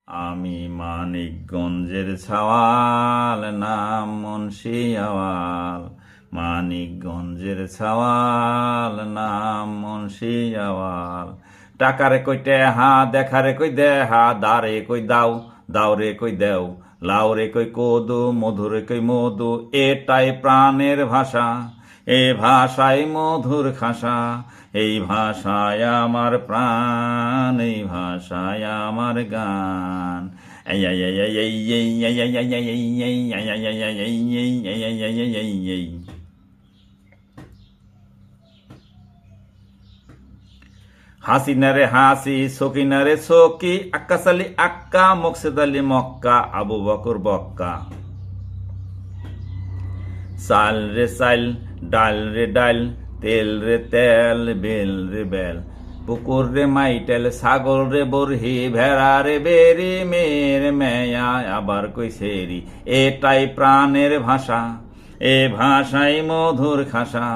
আমি মানিকগঞ্জের ছাওয়াল, নাম মুন্সি আওয়াল। মানিকগঞ্জের ছাওয়াল, নাম মুন্সি আওয়াল। টাকারে কই টেহা, দেখারে কই দেহা, দারে কই দাও, দাওরে কই দেও, লাউরে কই কদু, মধুরে কই মধু। এটাই প্রাণের ভাষা, এ ভাষায় মধুর খাসা। এই ভাষায় আমার প্রাণ, এই ভাষায় আমার গান। হাসিনারে হাসি, সকিনারে সকি, আক্কাস আলী আক্কা, মকসেদ আলী মক্কা, আবু বকর বক্কা। চাল রে চাল, ডাল রে ডাল, তেল রে তেল, বেল রে বেল। পুকুর রে মাইটেল, ছাগল রে বরহি, ভেড়া রে বেরি, মেয়ের মেয়া আবার কই সেরি। এটাই প্রাণের ভাষা, এ ভাষাই মধুর খাসা।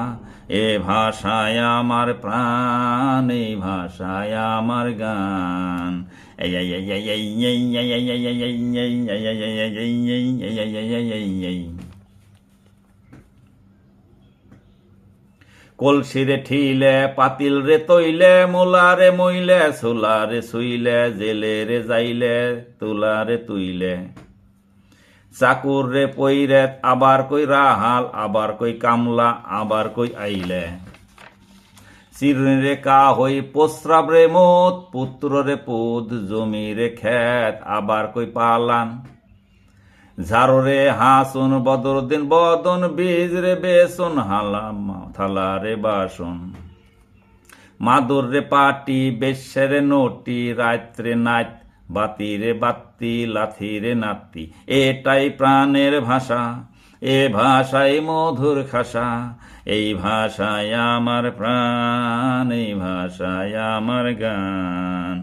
এ ভাষায় আমার প্রাণ, এই ভাষায় আমার গান। কলসিরে ঠিলে, পাতিল রে তৈলে, মোলারে মইলে, সোলারে শুইলে, জেলে রে যাইলে, তুলারে তুইলে। চাকুর রে পইরে, আবার কই রাহাল, আবার কই কামলা, আবার কই আইলে। চিরুনি রে কা হই, প্রস্রাব রে মত, পুত্র রে পুত, জমি রে খেত, আবার কই পালান। ঝাড়ু রে হাসুন, বদরুদ্দিন বদন, বীজ রে বেসন, হালাম থালা রে বাসন। মাদুর রে পাটি, বেশ্যে নটি, রাত্রে নাচ, বাতি রে বাত্তি, লাথি রে নাতি। এটাই প্রাণের ভাষা, এ ভাষাই মধুর খাসা। এই ভাষায় আমার প্রাণ, এই ভাষায় আমার গান।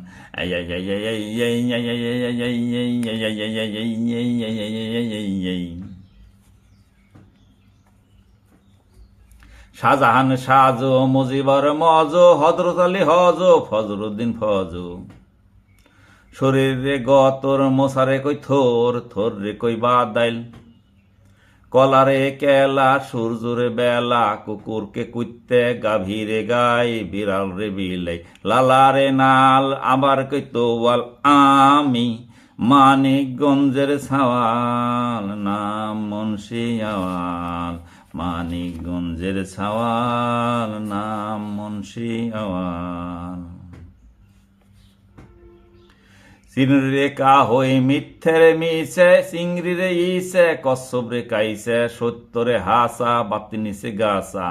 শাহজাহান সাজো, মুজিবর মজো, হজরত আলী হজো, ফজরুদ্দিন ফজো। শরীর রে গতর, মশারে কই থোর, থোর রে কই বাদাইল। কলারে কেলা, সূর্যরে বেলা, কুকুরকে কুইতে, গাভীরে গাই, বিড়াল রে বিলাই। লালারে নাল, আবার কই তোয়াল। আমি মানিকগঞ্জের ছাওয়াল, নাম মুন্সি আওয়াল। মানিকগঞ্জের ছাওয়াল, নাম মুন্সি আওয়াল। চিংড়ি রে কা হই, মিথ্যেরে মিছে, চিংড়ি রে ইসে, কচ্ছপ রে কাইছে, সত্যরে হাসা, বাতি নিচে গাছা।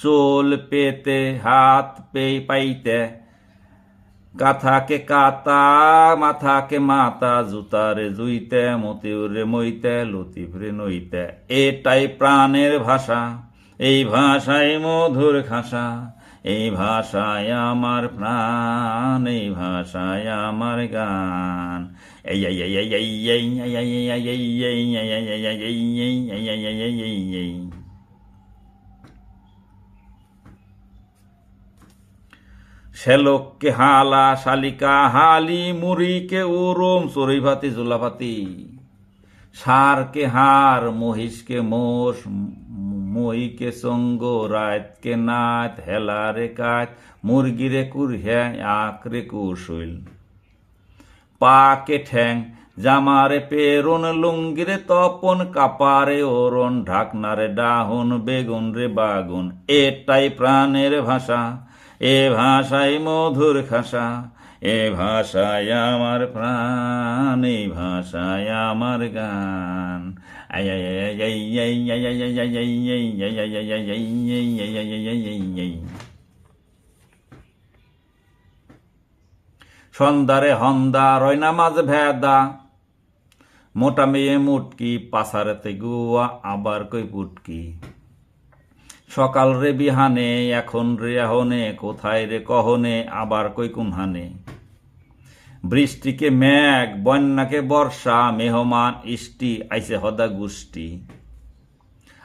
চুল পেতে, হাত পেই পাইতে, কাথাকে কাতা, মাথাকে মাথা, জুতারে জুইতে, মতিউরে মইতে, লতিফরে নইতে। এটাই প্রাণের ভাষা, এই ভাষায় মধুর খাসা। এই ভাষায় আমার প্রাণ, এই ভাষায় আমার গান। শ্যালককে হালা, শালিকা হালি, মুড়িকে উরুম, চড়ুইভাতি জুলাভাতি। ষাঁড়কে হার, মহিষকে মোষ, মহিকে সঙ্গ, রাতকে নাত, হেলারে কাত, মুরগিরে কুরহে, আঁকরে কুশইল। পাকে ঠ্যাং, জামারে পেরুন, লুঙ্গিরে তপন, কাপারে ওরন, ঢাকনারে ডাহুন, বেগুন রে বাগুন। এটাই প্রাণের ভাষা, এ ভাষায় মধুর খাসা। এ ভাষায় আমার প্রাণ, এই ভাষায় আমার গান। সন্ধ্যারে হন্দা, রয়না মাঝ ভেদা, মোটা মেয়ে মুটকি, পাছারেতে গুয়া, আবার কই পুটকি। সকাল রে বিহানে, এখন রে এহনে, কোথায় রে কহনে, আবার কই কুনহানে। বৃষ্টিকে মেঘ, বন্যাকে বর্ষা, মেহমান ইষ্টি, আইসে হদা গুষ্টি।